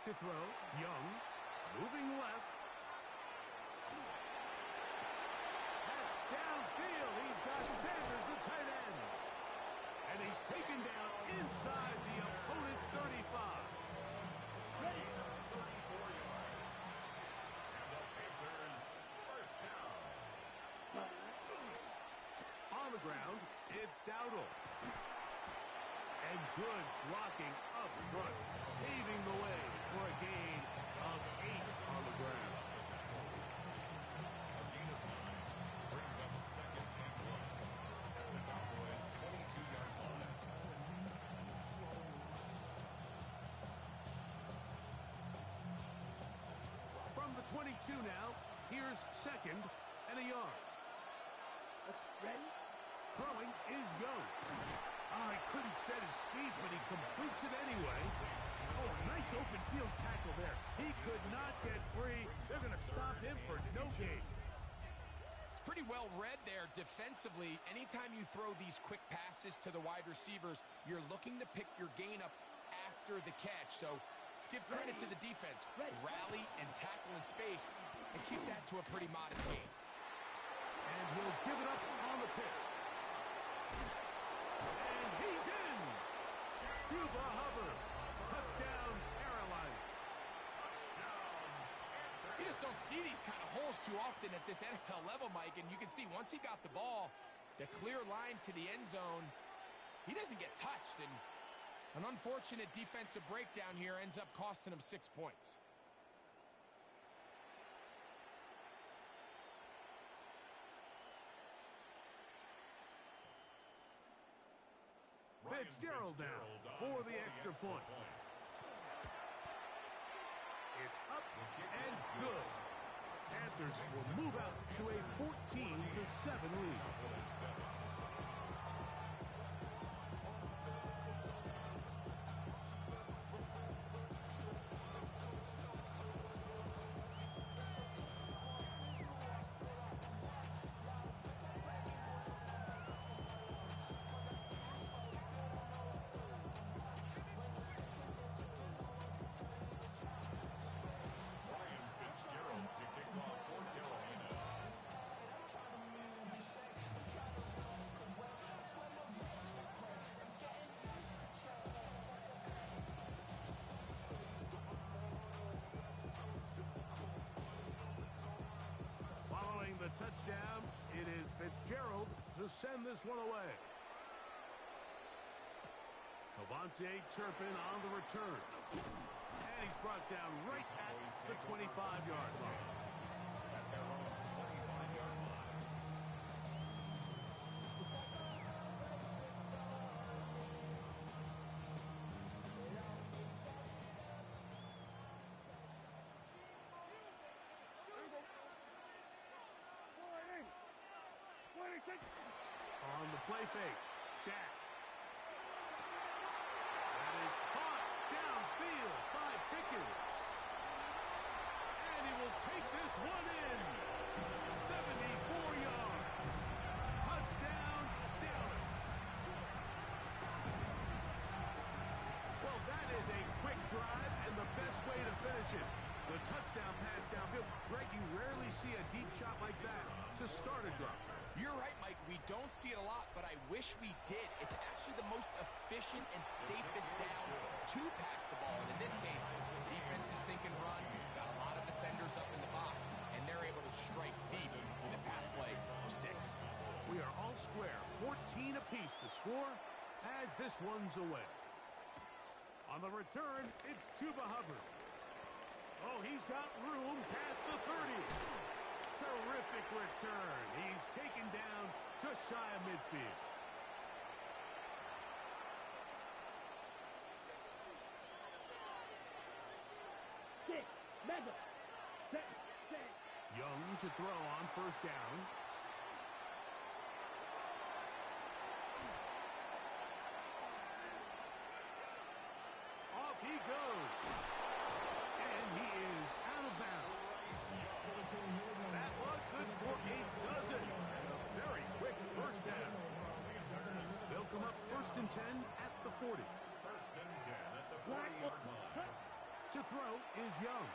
to throw. Young, moving left. That's downfield. He's got Sanders, the tight end. And he's taken down inside the opponent's 35. Ready. 34 yards. And the Panthers first down. On the ground, it's Dowdle. And good blocking up front, paving the way for a gain of 8 on the ground. A gain of 9 brings up a second and 1. The Cowboys' 22-yard line. From the 22 now, here's second and a yard. Ready? Throwing is Young. Oh, he couldn't set his feet, but he completes it anyway. Oh, nice open field tackle there. He could not get free. They're going to stop him for no gain. It's pretty well read there defensively. Anytime you throw these quick passes to the wide receivers, you're looking to pick your gain up after the catch. So let's give credit to the defense. Rally and tackle in space and keep that to a pretty modest gain. And he'll give it up on the pitch. And he's in. Cuba Hubbard. Touchdown, Carolina. You just don't see these kind of holes too often at this NFL level, Mike. And you can see once he got the ball, the clear line to the end zone, he doesn't get touched. And an unfortunate defensive breakdown here ends up costing him 6 points. Fitzgerald now for the extra point. It's up and good. Panthers will move out to a 14-7 lead. Following the touchdown, it is Fitzgerald to send this one away. Cavante Turpin on the return. And he's brought down right at the 25-yard line. At their own 25-yard line. On the play fake, Dak. That is caught downfield by Pickens. And he will take this one in. 74 yards. Touchdown, Dallas. Well, that is a quick drive and the best way to finish it. The touchdown pass downfield. Greg, you rarely see a deep shot like that to start a drive. You're right, Mike. We don't see it a lot, but I wish we did. It's actually the most efficient and safest down to pass the ball. And in this case, the defense is thinking run, got a lot of defenders up in the box, and they're able to strike deep with a pass play for 6. We are all square, 14 apiece the score as this one's away. On the return, it's Chuba Hubbard. Oh, he's got room past the 30. Terrific return. He's taken down just shy of midfield. Young to throw on first down. Off he goes. And he is out of bounds. That was good for a dozen. And a very quick first down. They'll come up 1st and 10 at the 40. 1st and 10 at the 40-yard line. To throw throw is Young.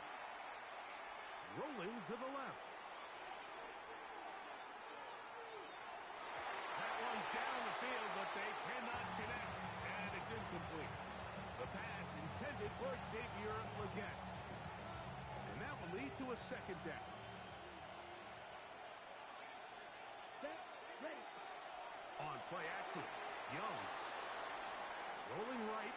Rolling to the left. That one's down the field, but they cannot connect, and it's incomplete. The pass intended for Xavier Legette. And that will lead to a second down. Set, ready. On play action, Young. Rolling right.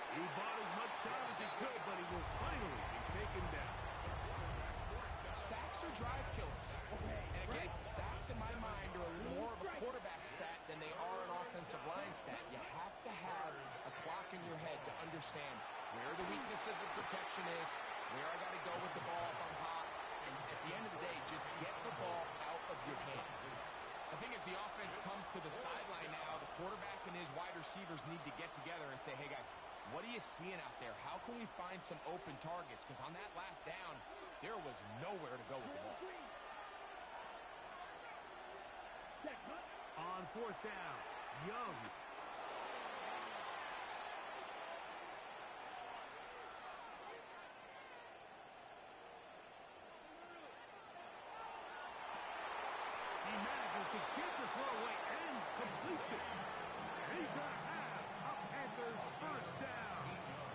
He bought as much time as he could, but he will finally be taken down. Sacks are drive killers. And again, sacks in my mind are a little more of a quarterback stat than they are an offensive line stat. You have to have a clock in your head to understand where the weakness of the protection is, where I got to go with the ball if I'm hot, and at the end of the day, just get the ball out of your hand. The thing is, the offense comes to the sideline now. The quarterback and his wide receivers need to get together and say, hey, guys, what are you seeing out there? How can we find some open targets? Because on that last down, there was nowhere to go with the ball. On fourth down, Young. He manages to get the throw away and completes it. And he's going to have a Panthers first down.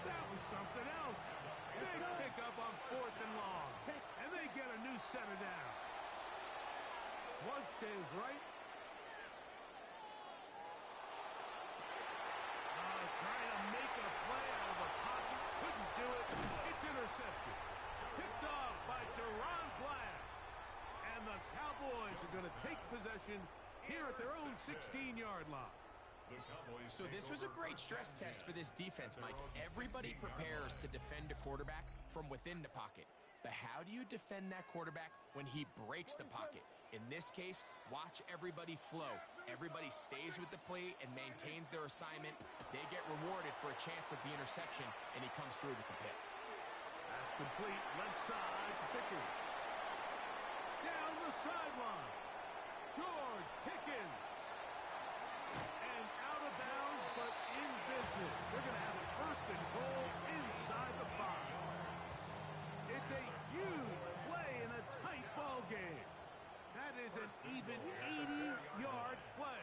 That was something else. Big pickup on fourth and long. And they get a new set of downs. Flush to his right. Trying to make a play out of the pocket. Couldn't do it. It's intercepted. Picked off by Deron Black. And the Cowboys are going to take possession here at their own 16-yard line. So this was a great stress test for this defense, Mike. Everybody prepares to defend a quarterback from within the pocket. But how do you defend that quarterback when he breaks the pocket? In this case, watch everybody flow. Everybody stays with the play and maintains their assignment. They get rewarded for a chance at the interception, and he comes through with the pick. That's complete. Left side to Pickens. Down the sideline. George Pickens. And out of bounds, but in business. They're going to have a first and goal inside the 5. It's a huge play in a tight ball game. That is an even 80-yard play.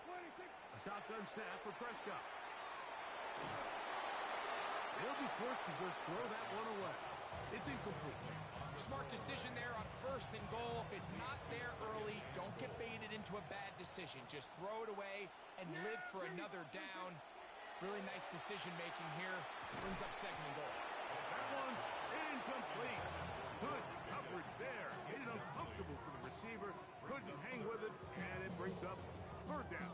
A shotgun snap for Prescott. They'll be forced to just throw that one away. It's incomplete. Smart decision there on first and goal. If it's not there early, don't get baited into a bad decision. Just throw it away and live for another down. Really nice decision-making here. Brings up second and goal. That one's incomplete. Good coverage there. Made it uncomfortable for the receiver. Couldn't hang with it, and it brings up third down.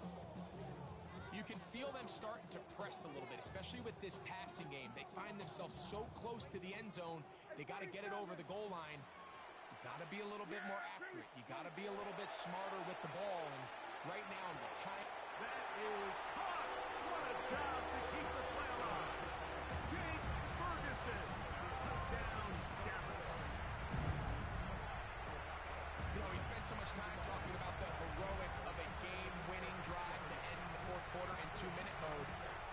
You can feel them starting to press a little bit, especially with this passing game. They find themselves so close to the end zone, they got to get it over the goal line. You got to be a little bit more accurate. You got to be a little bit smarter with the ball. And right now, in the time... That is caught. What a job to keep the play alive. Jake Ferguson. Touchdown, Dallas. You know, we spent so much time talking about the heroics of a game-winning drive to end the fourth quarter in 2-minute mode.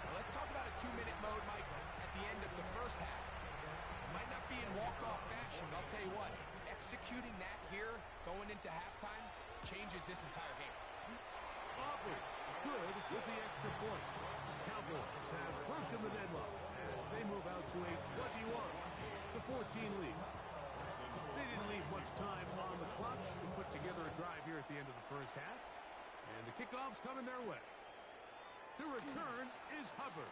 Now, let's talk about a 2-minute mode, Mike, at the end of the first half. It might not be in walk-off fashion, but I'll tell you what, executing that here, going into halftime, changes this entire game. Aubrey, good with the extra point. Cowboys have broken the deadlock as they move out to a 21-14 lead. They didn't leave much time on the clock to put together a drive here at the end of the first half. And the kickoff's coming their way. To return is Hubbard.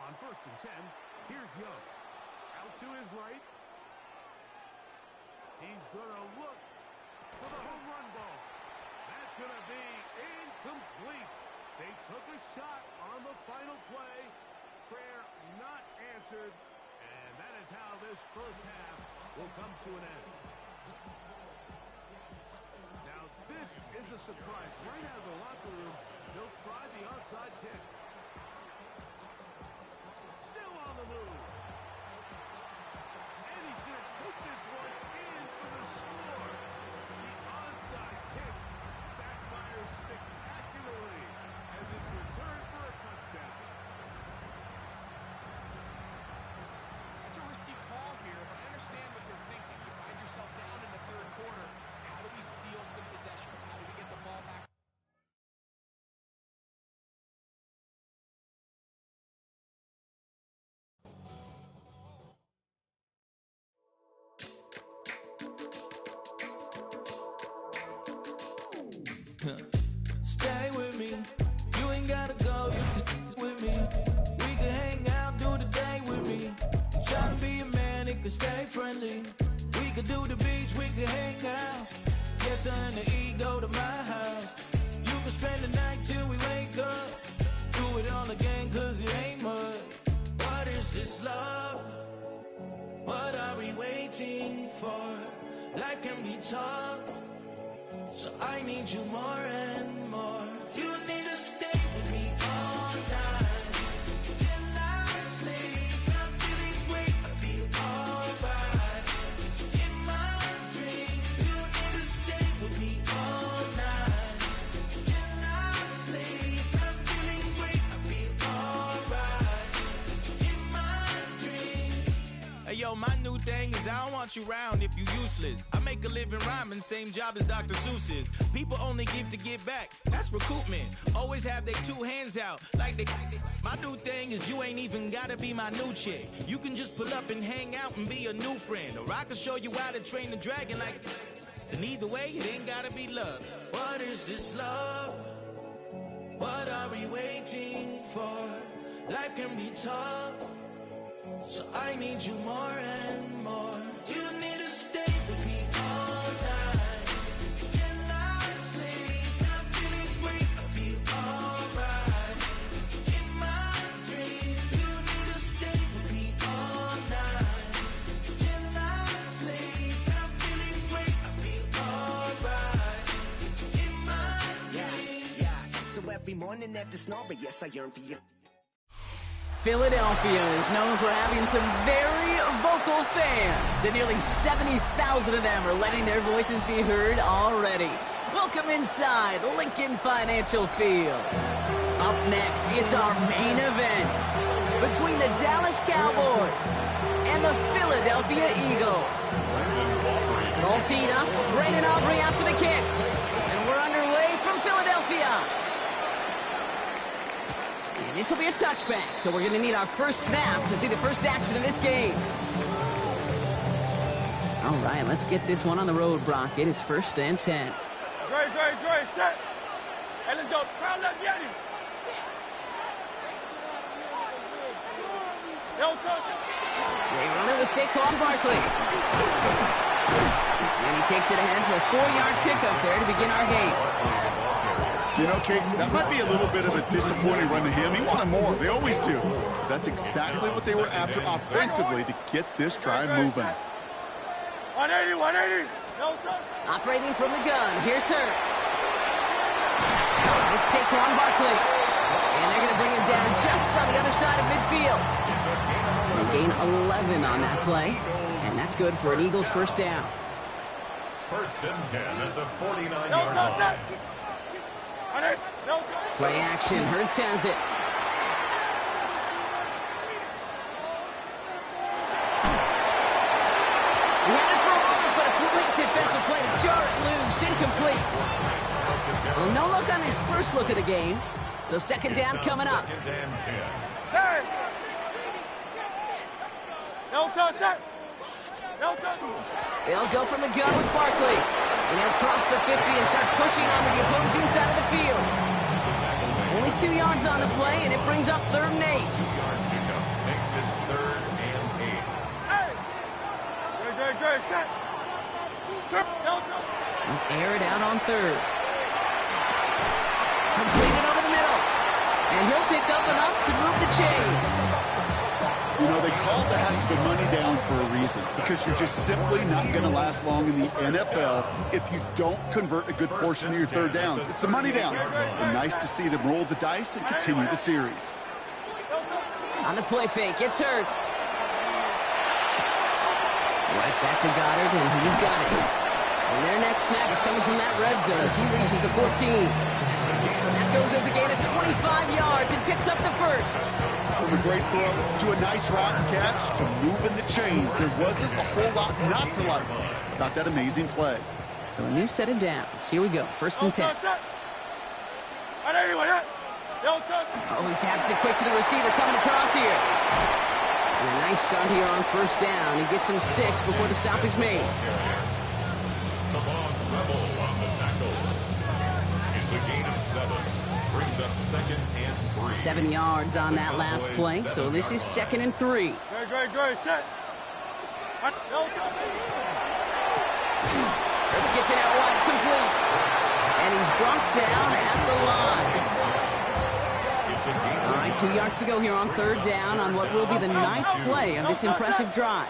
On first and 10, here's Young. Out to his right. He's going to look for the home run ball. That's going to be incomplete. They took a shot on the final play. Prayer not answered. And that is how this first half will come to an end. Now, this is a surprise. Right out of the locker room, they'll try the onside kick. could stay friendly. We could do the beach, we could hang out. Yes, and the ego to my house. You could spend the night till we wake up. Do it all again, cause it ain't mud. What is this love? What are we waiting for? Life can be tough, so I need you more and more. You need to stay with me all night till I sleep. I'm feeling great, I'll be alright. In my dreams, you need to stay with me all night till I sleep. I'm feeling great, I'll be alright. In my dreams. Hey yo, my new thing is I don't want you round if you useless. I make a living rhyming, same job as Dr. Seuss's. People only give to give back, that's recoupment. Always have their two hands out, like they. My new thing is you ain't even gotta be my new chick. You can just pull up and hang out and be a new friend. Or I can show you how to train the dragon like. And either way, it ain't gotta be love. What is this love? What are we waiting for? Life can be tough, so I need you more and more. You need to stay with me all night till I sleep. I'm feeling great, I'll be alright. In my dreams, you need to stay with me all night till I sleep. I'm feeling great, I'll be alright. In my dreams. Yeah. So every morning after snoring, yes, I yearn for you. Philadelphia is known for having some very vocal fans, and nearly 70,000 of them are letting their voices be heard already. Welcome inside Lincoln Financial Field. Up next, it's our main event between the Dallas Cowboys and the Philadelphia Eagles. All teed up, Brandon Aubrey after the kick, and we're underway from Philadelphia. And this will be a touchback, so we're going to need our first snap to see the first action of this game. All right, let's get this one on the road, Brock. It is 1st and 10. Dre, set. Hey, let's go. Crowd left, get him. Don't touch it. They run it with Saquon Barkley. And he takes it ahead for a 4-yard pickup there to begin our game. You know, Kate, that might be a little bit of a disappointing run to him. He wanted more. They always do. But that's exactly what they were after offensively to get this drive moving. 180. No touch. Operating from the gun. Here's Hurts. That's caught. It's Saquon Barkley. And they're going to bring him down just on the other side of midfield. They gain 11 on that play. And that's good for an Eagles first down. 1st and 10 at the 49-yard line. Play action. Hurts has it. He had it for a moment, but a complete defensive play to jar it loose. Incomplete. Well, no look on his first look of the game. So 2nd down coming up. 2nd and 10. Hey! No touch, sir. No touch. They'll go from the gun with Barkley. And he'll cross the 50 and start pushing onto the opposing side of the field. Only 2 yards on the play, and it brings up 3rd and 8. 2-yard pickup makes it 3rd and 8. Hey! Dre, set. No touch. Air it out on 3rd. Completed over the middle. And he'll pick up enough to move the chains. You know, they call that the money down for a reason, because you're just simply not going to last long in the NFL if you don't convert a good portion of your 3rd downs. It's the money down. And nice to see them roll the dice and continue the series. On the play fake, it's Hurts. Right back to Goddard, and he's got it. And their next snap is coming from that red zone as he reaches the 14. That goes as a gain of 25 yards and picks up the first. From a great throw to a nice route catch to moving the chains. There wasn't a whole lot not to like about that amazing play. So a new set of downs. Here we go. 1st and 10. Oh, he taps it quick to the receiver coming across here. And a nice start here on 1st down. He gets him 6 before the stop is made. Savon Rebel on the tackle. It's a gain of 7. Brings up 2nd and 3. 7 yards on that last play. So this is 2nd and 3. Great, set. Let's get to that wide complete. And he's brought down at the line. All right, 2 yards to go here on third down on what will be the 9th play of this impressive drive.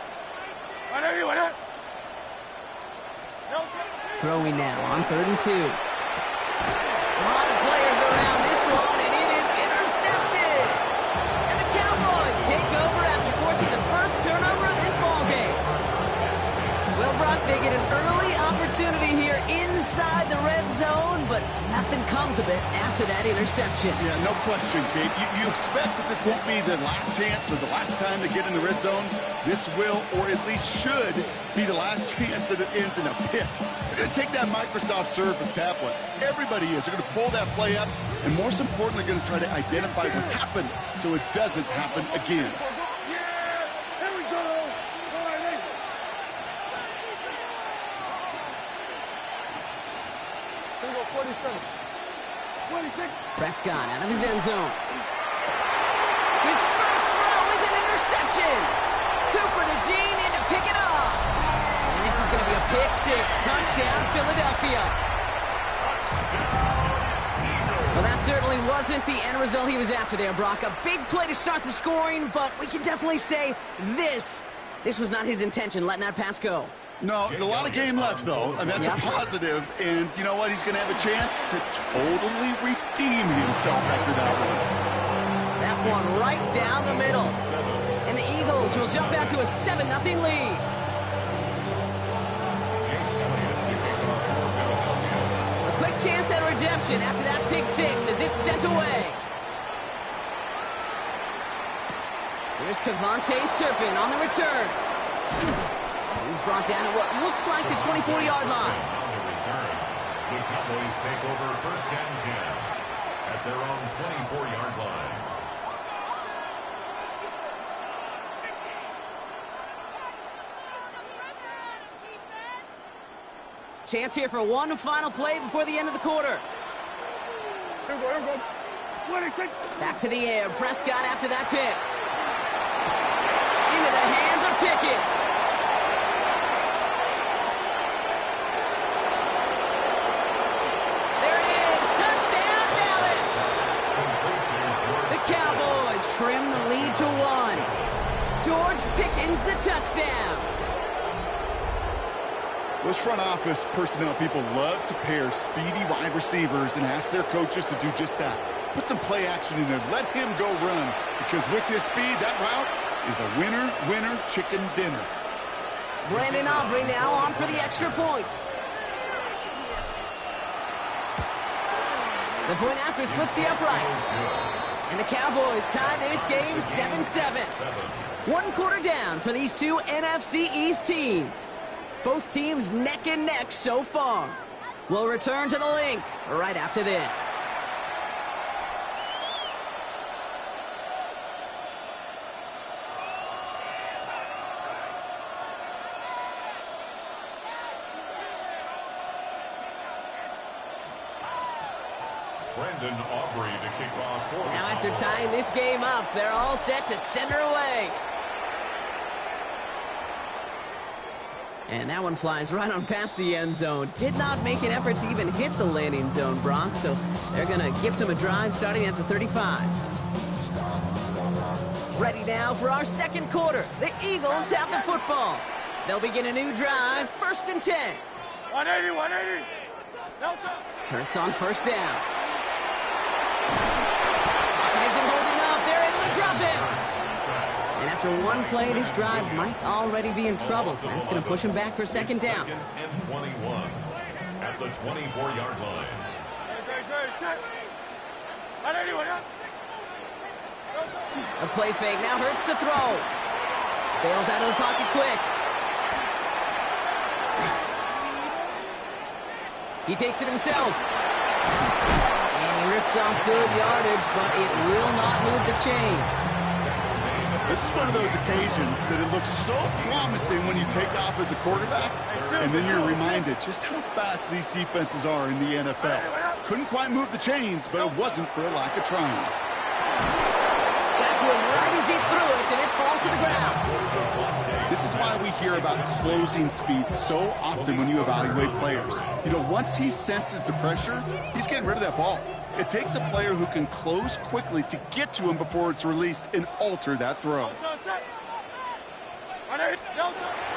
Throwing now on 3rd and 2. A lot of players around this one, and it is intercepted. And the Cowboys take over after forcing the first turnover of this ballgame. Well, Brock, they get an early opportunity here inside the red zone, but nothing comes of it after that interception. Yeah, no question, Kate. You expect that this won't be the last chance or the last time to get in the red zone. This will, or at least should, be the last chance that it ends in a pick. They're going to take that Microsoft Surface tablet. Everybody is. They're going to pull that play up, and most importantly, going to try to identify what happened so it doesn't happen again. Prescott out of his end zone. His first throw is an interception. Cooper to Jean in to pick it up. And this is going to be a pick six. Touchdown, Philadelphia. Well, that certainly wasn't the end result he was after there, Brock. A big play to start the scoring, but we can definitely say this was not his intention, letting that pass go. No, a lot of game left, though, and that's a positive. And you know what? He's going to have a chance to totally redeem himself after that one. That one right down the middle. And the Eagles will jump out to a 7-0 lead. A quick chance at redemption after that pick six as it's sent away. Here's Kevontae Turpin on the return. He's brought down at what looks like the 24-yard line. On the return, the Cowboys take over 1st and 10 at their own 24-yard line. Chance here for one final play before the end of the quarter. Back to the air. Prescott after that pick. Into the hands of Pickett. Cowboys trim the lead to 1. George Pickens the touchdown. Those front office personnel people love to pair speedy wide receivers and ask their coaches to do just that. Put some play action in there. Let him go run, because with his speed, that route is a winner, chicken dinner. Brandon Aubrey now on for the extra point. The point after splits the uprights. And the Cowboys tie this game 7-7. 1 quarter down for these two NFC East teams. Both teams neck and neck so far. We'll return to the link right after this. Brandon Aubrey to kick off for Now after tying this game up, they're all set to send her away. And that one flies right on past the end zone. Did not make an effort to even hit the landing zone, Brock, so they're going to gift him a drive starting at the 35. Ready now for our second quarter. The Eagles have the football. They'll begin a new drive, 1st and 10. 180. Hurts on 1st down. Isn't holding up. They're able to drop him. And after one play, this drive might already be in trouble. That's going to push him back for 2nd down. 2nd and 21 at the 24-yard line. A play fake now hurts to throw. Bails out of the pocket quick. He takes it himself. And he rips off good yardage, but it will not move the chains. This is one of those occasions that it looks so promising when you take off as a quarterback, and then you're reminded just how fast these defenses are in the NFL. Couldn't quite move the chains, but it wasn't for a lack of trying. Got to him right as he threw it, and it falls to the ground. This is why we hear about closing speed so often when you evaluate players. You know, once he senses the pressure, he's getting rid of that ball. It takes a player who can close quickly to get to him before it's released and alter that throw.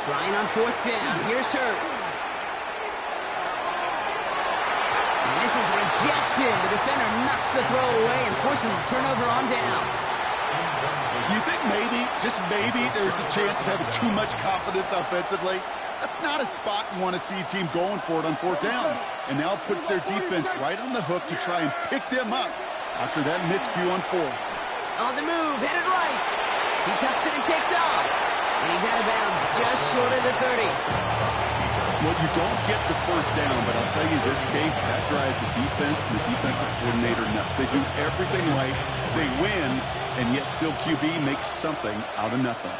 Trying on 4th down. Here's Hurts. And this is rejected. The defender knocks the throw away and forces a turnover on downs. You think maybe, just maybe, there's a chance of having too much confidence offensively? That's not a spot you want to see a team going for it on 4th down. And now puts their defense right on the hook to try and pick them up after that miscue on 4th. On the move, headed right. He tucks it and takes off. And he's out of bounds just short of the 30. Well, you don't get the 1st down, but I'll tell you this, Kate, that drives the defense and the defensive coordinator nuts. They do everything right. They win, and yet still QB makes something out of nothing.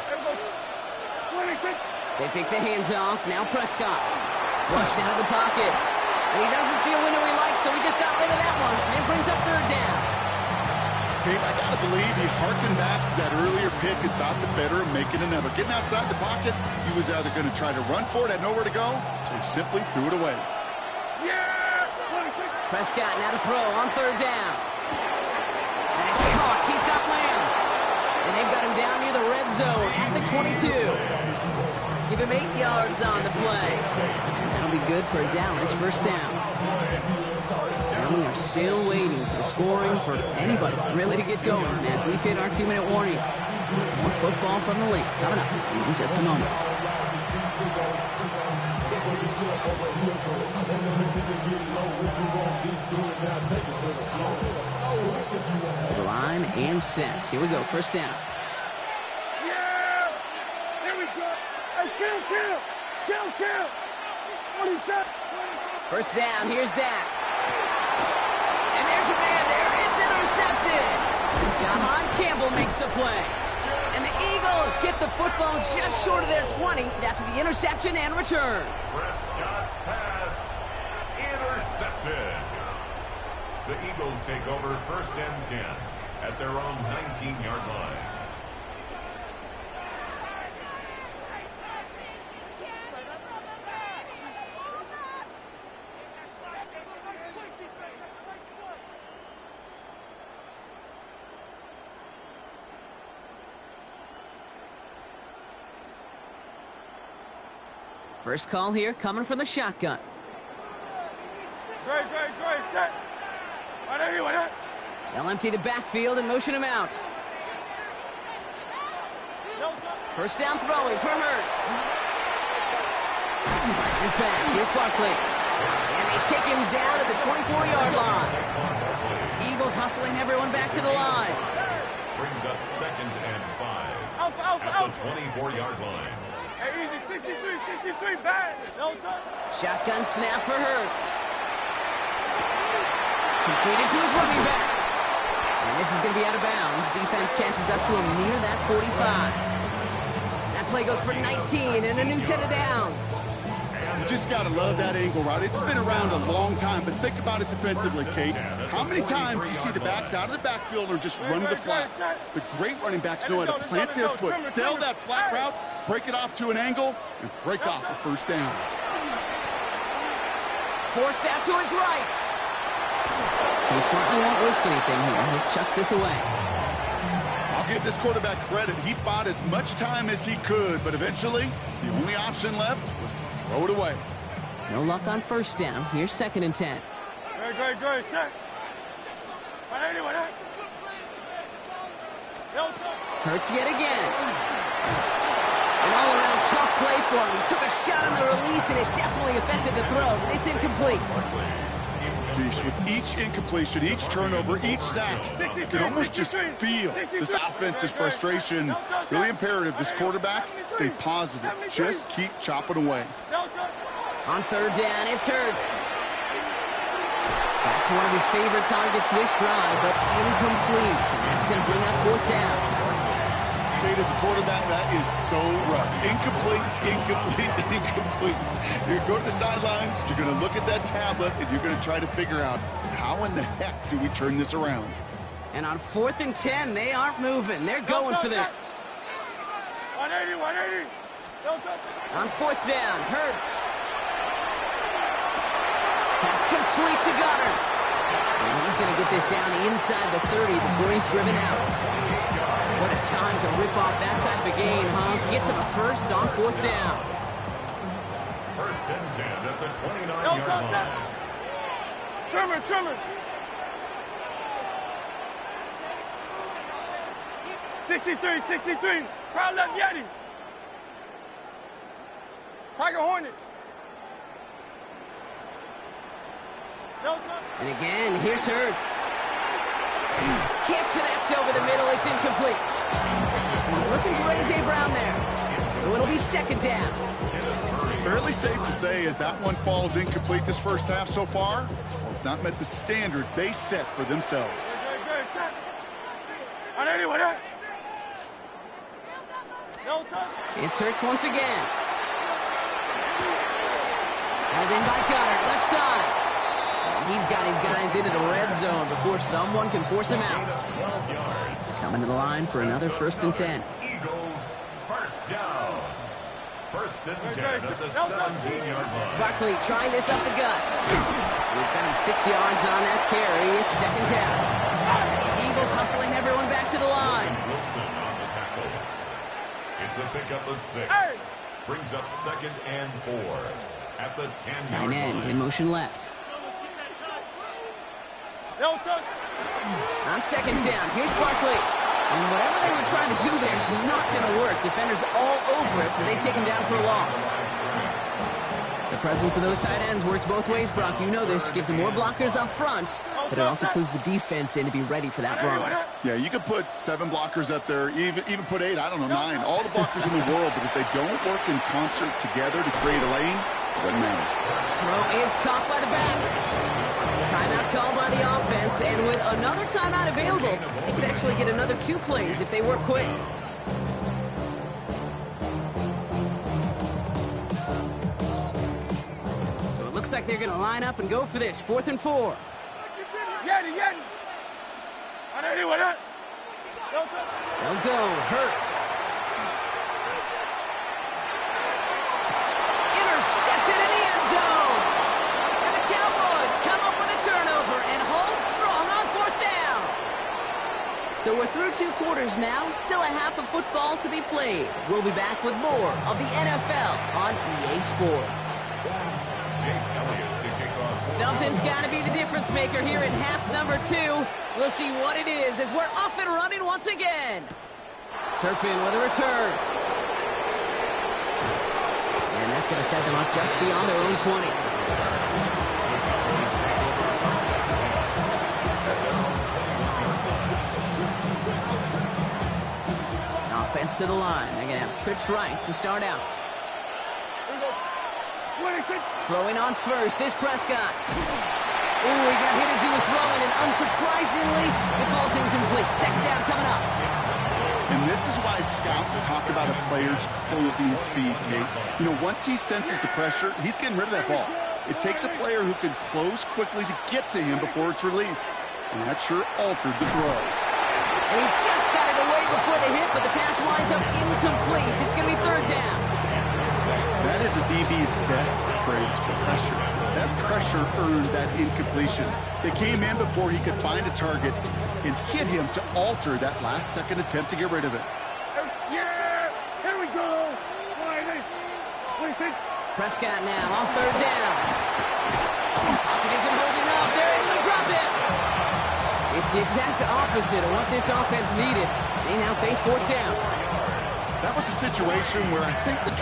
They take the hands off. Now Prescott. Flushed out of the pocket. And he doesn't see a window he likes, so he just got rid of that one. And brings up 3rd down. Kate, I got to believe he harkened back to that earlier pick and thought the better of making another. Getting outside the pocket, he was either going to try to run for it, had nowhere to go, so he simply threw it away. Prescott now to throw on 3rd down. And it's caught. He's got Lamb. And they've got him down near the red zone at the 22. Give him 8 yards on the play. That'll be good for Dallas. 1st down. And we are still waiting for the scoring for anybody really to get going as we've hit our 2-minute warning. More football from the link coming up in just a moment. To the line and set. Here we go. 1st down. Yeah! Here we go. Hey, kill! 27. 1st down. Here's Dak. And there's a man there. It's intercepted. Jahan Campbell makes the play. And the Eagles get the football just short of their 20 after the interception and return. Prescott's pass intercepted. The Eagles take over 1st and 10 at their own 19-yard line. First call here coming from the shotgun. Great, set. They'll empty the backfield and motion him out. 1st down throwing for Hurts. Finds his back. Here's Barkley. And they take him down at the 24-yard line. Eagles hustling everyone back to the line. Brings up 2nd and 5 at the 24-yard line. Hey, easy, 63, bad. Shotgun snap for Hurts. Completed to his running back. And this is going to be out of bounds. Defense catches up to him near that 45. That play goes for 19 and a new set of downs. You just got to love that angle route. It's been around a long time, but think about it defensively, Kate. How many times do you see the backs out of the backfield or just run to the flat? The great running backs know how to plant their foot, sell that flat route, break it off to an angle, and break off the 1st down. Forced out to his right. He smartly won't risk anything here. Just chucks this away. I'll give this quarterback credit. He bought as much time as he could, but eventually, the only option left was to throw it away. No luck on 1st down. Here's 2nd and 10. Great, set. Hurts yet again. An all-around tough play for him. He took a shot on the release, and it definitely affected the throw. It's incomplete. With each incompletion, each turnover, each sack, you can almost just feel this offense's frustration. Really imperative, this quarterback, stay positive. Just keep chopping away. On 3rd down, it's Hurts. Back to one of his favorite targets this drive, but incomplete. And that's going to bring up 4th down. Kate, as a quarterback, that is so rough. Incomplete. You're going to the sidelines, you're going to look at that tablet, and you're going to try to figure out how in the heck do we turn this around. And on 4th and 10, they aren't moving. They're going for this. 180. On fourth down, Hurts. Pass complete to Goddard. And he's going to get this down inside the 30 before he's driven out. What a time to rip off that type of gain, huh? Gets him a first on fourth down. First and 10 at the 29-yard line. Trimmer. 63. Crowd left Yeti. Tiger Hornet. And again, here's Hurts. Can't connect over the middle. It's incomplete. He's looking for A.J. Brown there. So it'll be second down. Fairly safe to say as that one falls incomplete this first half so far, well, it's not met the standard they set for themselves. It's Hurts once again. Held in by Goddard, left side. And he's got his guys into the red zone before someone can force him out. Coming to the line for another first and 10. Eagles, first down. First and 10 at the 17-yard line. Barkley trying this up the gut. And he's got him 6 yards on that carry. It's second down. Eagles hustling everyone back to the line. Wilson on the tackle. It's a pickup of 6. Brings up second and 4 at the 10-yard line. Tight end in motion left. On second down, here's Barkley. And whatever they were trying to do there is not going to work. Defenders all over it, so they take him down for a loss. The presence of those tight ends works both ways, Brock. You know this. Gives them more blockers up front, but it also clues the defense in to be ready for that run. Yeah, you could put 7 blockers up there, even put 8, I don't know, 9. All the blockers in the world, but if they don't work in concert together to create a lane, it doesn't matter. Throw is caught by the back. Timeout called by the offense, and with another timeout available, they could actually get another 2 plays if they work quick. So it looks like they're going to line up and go for this, 4th and 4. They'll go, Hurts. Intercepted in the end zone. And the Cowboys come up with a turnover and hold strong on 4th down. So we're through 2 quarters now, still a half of football to be played. We'll be back with more of the NFL on EA Sports. Jake Elliott to kick off. Something's got to be the difference maker here in half number 2. We'll see what it is as we're off and running once again. Turpin with a return. And that's going to set them up just beyond their own 20. Offense to the line. They're going to have trips right to start out. Throwing on first is Prescott. Ooh, he got hit as he was throwing, and unsurprisingly, it falls incomplete. Second down coming up. And this is why scouts talk about a player's closing speed, Kate. You know, once he senses the pressure, he's getting rid of that ball. It takes a player who can close quickly to get to him before it's released. And that sure altered the throw. And he just got it away before the hit, but the pass winds up incomplete. It's going to be 3rd down. That is a DB's best phrase, pressure. That pressure earned that incompletion. They came in before he could find a target and hit him to alter that last-second attempt to get rid of it. Yeah! Here we go! Prescott now on 3rd down. It isn't holding up. They're able to drop it. It's the exact opposite of what this offense needed. They now face 4th down. That was a situation where I think the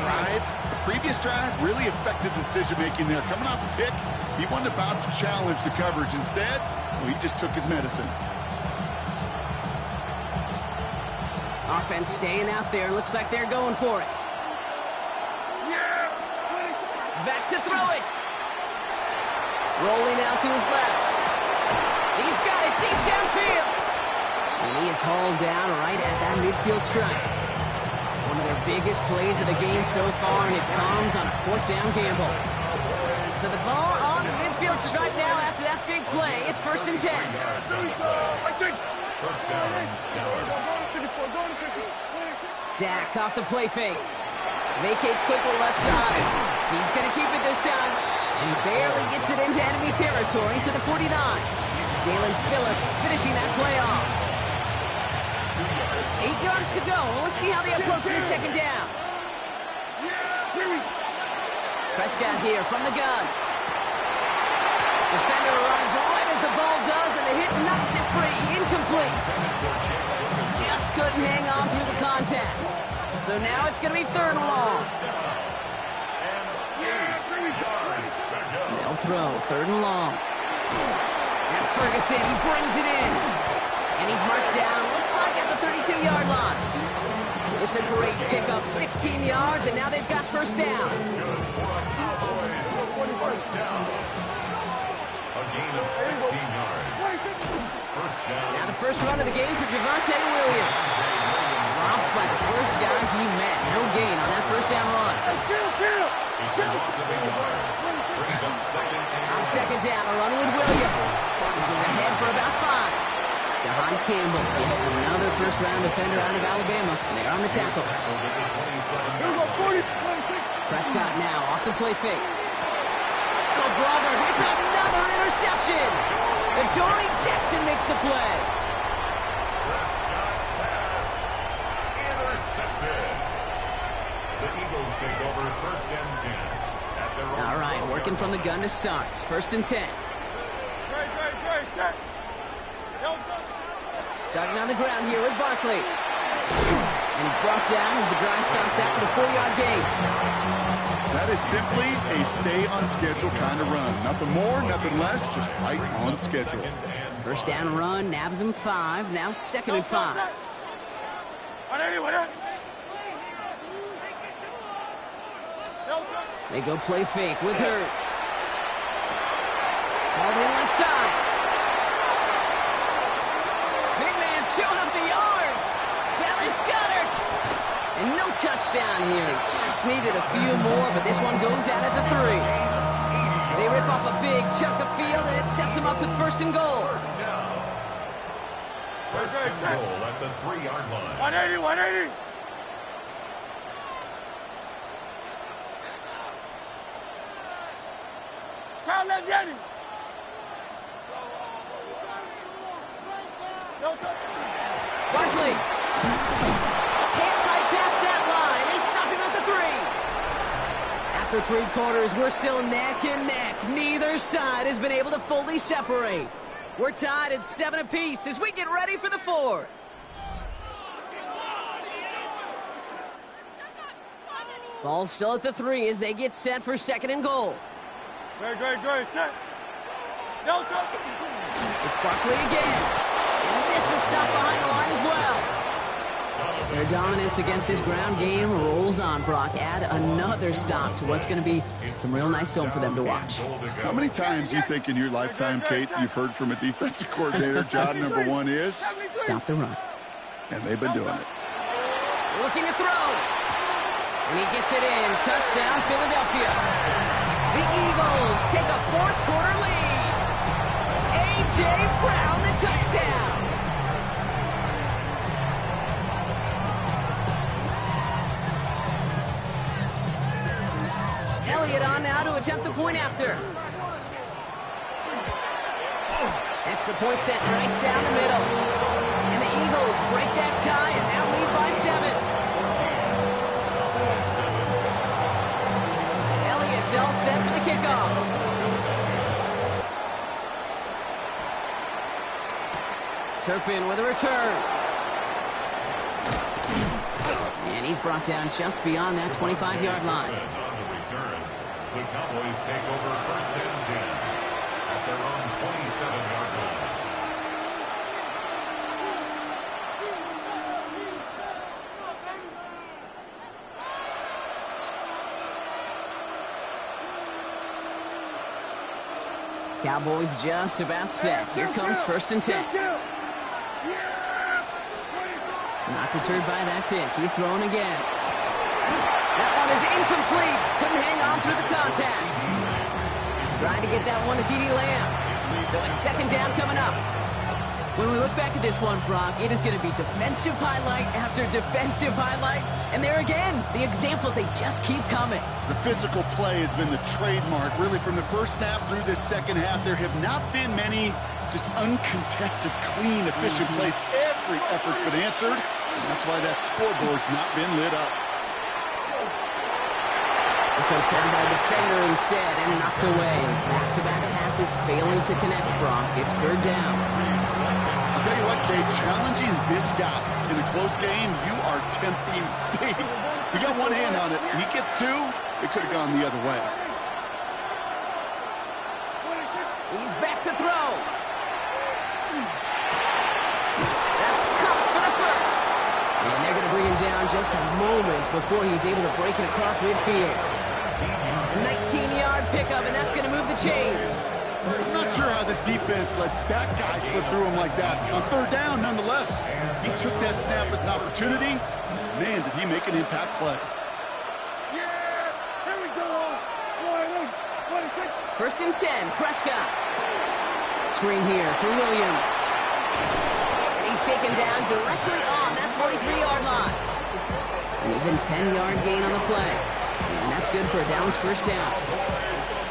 previous drive, really affected decision-making there. Coming off a pick, he wasn't about to challenge the coverage. Instead, well, he just took his medicine. Offense staying out there. Looks like they're going for it. Back to throw it. Rolling out to his left. He's got it deep downfield. And he is hauled down right at that midfield stripe. One of their biggest plays of the game so far, and it comes on a 4th down gamble. So the ball on the midfield stripe now after that big play. It's 1st and 10. First down, Dallas. Dak off the play fake. Vacates quickly left side. He's going to keep it this time. And he barely gets it into enemy territory to the 49. Jalen Phillips finishing that play off. 8 yards to go. Let's see how they approach this second down. Prescott here from the gun. Defender arrives right as the ball does, and the hit knocks it free. Incomplete. Just couldn't hang on through the contact. So now it's going to be 3rd and long. They'll throw 3rd and long. That's Ferguson. He brings it in. And he's marked down, looks like at the 32-yard line. It's a great pickup, 16 yards, and now they've got 1st down. A gain of 16 yards. 1st down. Now the first run of the game for Javonte Williams. Dropped by the first guy he met. No gain on that 1st down run. It's a loss of a yard. Brings up 2nd and On 2nd down, a run with Williams. This is ahead for about 5. Jahan Campbell, yet another first-round defender out of Alabama. They're on the tackle. Prescott now off the play fake. Oh, brother, it's another interception. Adoree Jackson makes the play. Prescott's pass intercepted. The Eagles take over 1st and 10. At their own All right, working from the gun to start. 1st and 10. Starting on the ground here with Barkley. And he's brought down as the drive stops after the 4-yard gain. That is simply a stay-on-schedule kind of run. Nothing more, nothing less, just right on schedule. 1st down run, nabs him 5. Now 2nd and 5. They go play fake with Hurts. All the way left side. Big man showing up the yards. Dallas Goedert. And no touchdown here. Just needed a few more, but this one goes out at the 3. They rip off a big chunk of field, and it sets them up with 1st and goal. 1st down. 1st and goal at the 3-yard line. 180. Count that, Jenny. Barkley. Can't bypass that line. They stop him at the 3. After 3 quarters, we're still neck and neck. Neither side has been able to fully separate. We're tied at 7 apiece as we get ready for the 4th. Ball still at the 3 as they get set for 2nd and goal. Great. Set. No touch. It's Barkley again. And this is stopped behind the line as well. Their dominance against this ground game rolls on, Brock. Add another stop to what's going to be some real nice film for them to watch. How many times do you think in your lifetime, Kate, you've heard from a defensive coordinator, job number 1 is? Stop the run. And they've been doing it. Looking to throw. And he gets it in. Touchdown, Philadelphia. The Eagles take a 4th quarter lead. A.J. Brown, the touchdown. Elliott on now to attempt the point after. Extra point set right down the middle. And the Eagles break that tie and now lead by 7. Elliott's all set for the kickoff. Turpin with a return. And he's brought down just beyond that 25-yard line. On the return, the Cowboys take over 1st and 10 at their own 27-yard line. Cowboys just about set. Here comes 1st and 10. Not deterred by that pick. He's throwing again. That one is incomplete. Couldn't hang on through the contact. Trying to get that one to CeeDee Lamb. So it's 2nd down coming up. When we look back at this one, Brock, it is going to be defensive highlight after defensive highlight. And there again, the examples, they just keep coming. The physical play has been the trademark. Really, from the first snap through this second half, there have not been many just uncontested, clean, efficient plays. Every effort's been answered, and that's why that scoreboard's not been lit up. This one fed by a defender instead and knocked away. Back-to-back passes failing to connect, Brock. It's third down. I'll tell you what, Kate, challenging this guy in a close game, you are tempting fate. He got one hand on it. He gets two. It could have gone the other way. He's back to throw. That's caught for the first. And they're going to bring him down just a moment before he's able to break it across midfield. A 19-yard pickup, and that's going to move the chains. I'm not sure how this defense let that guy slip through him like that. On third down, nonetheless, he took that snap as an opportunity. Man, did he make an impact play. Yeah, here we go. 1st and 10, Prescott. Screen here for Williams. And he's taken down directly on that 43-yard line. An even 10-yard gain on the play. And that's good for a Dallas first down.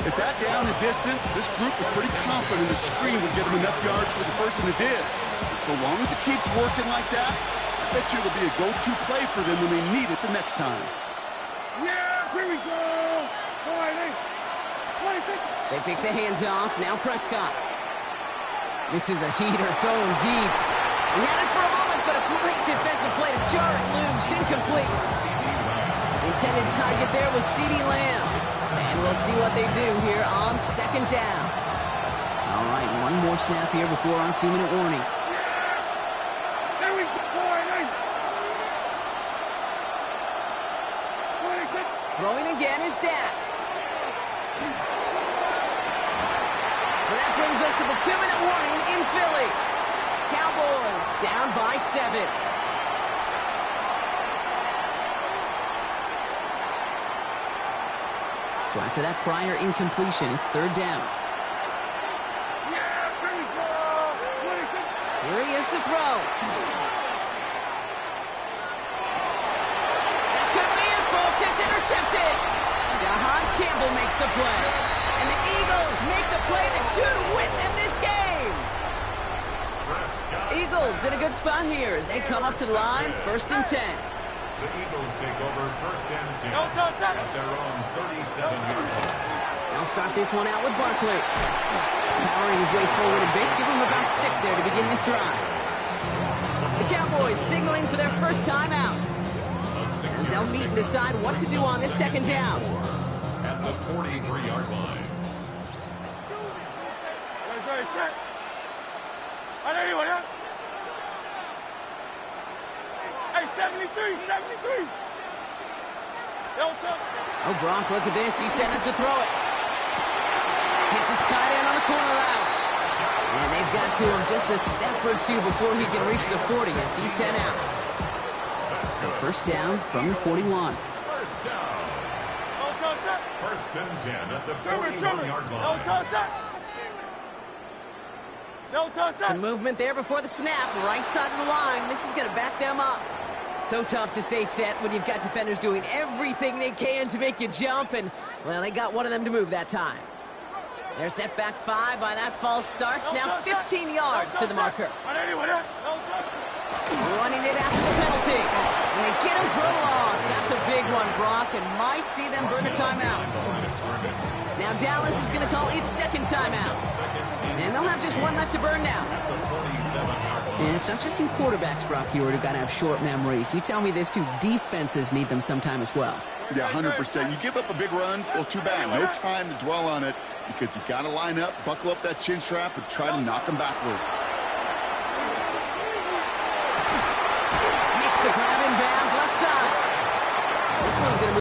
At that down and distance, this group was pretty confident the screen would get them enough yards for the first, and it did. And so long as it keeps working like that, I bet you it'll be a go-to play for them when they need it the next time. Yeah, here we go. 26. They pick the hands off. Now Prescott. This is a heater going deep. He had it for a moment, but a great defensive play to jar it loose. Incomplete. The intended target there was CeeDee Lamb. And we'll see what they do here on second down. All right, one more snap here before our 2-minute warning. There we go. 26. Throwing again is Dak. And that brings us to the 2-minute warning in Philly. Cowboys down by 7. So after that prior incompletion, it's third down. Yeah, here we go. 26. Here he is to throw. That could be it, folks. It's intercepted. Jahan Campbell makes the play. And the Eagles make the play that should win them this game. Eagles in a good spot here as they come up to the line, 1st and 10. The Eagles take over 1st and 10 at their own 37-yard line. They'll start this one out with Barkley. Powering his way forward a bit, give him about 6 there to begin this drive. The Cowboys signaling for their first time out. As they'll meet and decide what to do on this second down. At the 43-yard line. Set. On anyone, huh? Hey, 73. Oh, Brock, look at this. He's setting up to throw it. Hits his tight end on the corner route. And they've got to him just a step or two before he can reach the 40 as he's sent out. First down from the 41. First down. 1st and 10 at the 41-yard line. Some movement there before the snap. Right side of the line. This is going to back them up. So tough to stay set when you've got defenders doing everything they can to make you jump. And, well, they got one of them to move that time. They're set back 5 by that false start. Now 15 yards to the marker. Running it after the penalty. And they get him for a loss. That's a big one, Brock, and might see them burn a timeout. Now Dallas is going to call its second timeout. And they'll have just one left to burn now. And it's not just some quarterbacks, Brock, here who've got to have short memories. You tell me this too, defenses need them sometime as well. Yeah, 100%. You give up a big run, well, too bad. No time to dwell on it because you got to line up, buckle up that chin strap, and try to knock them backwards.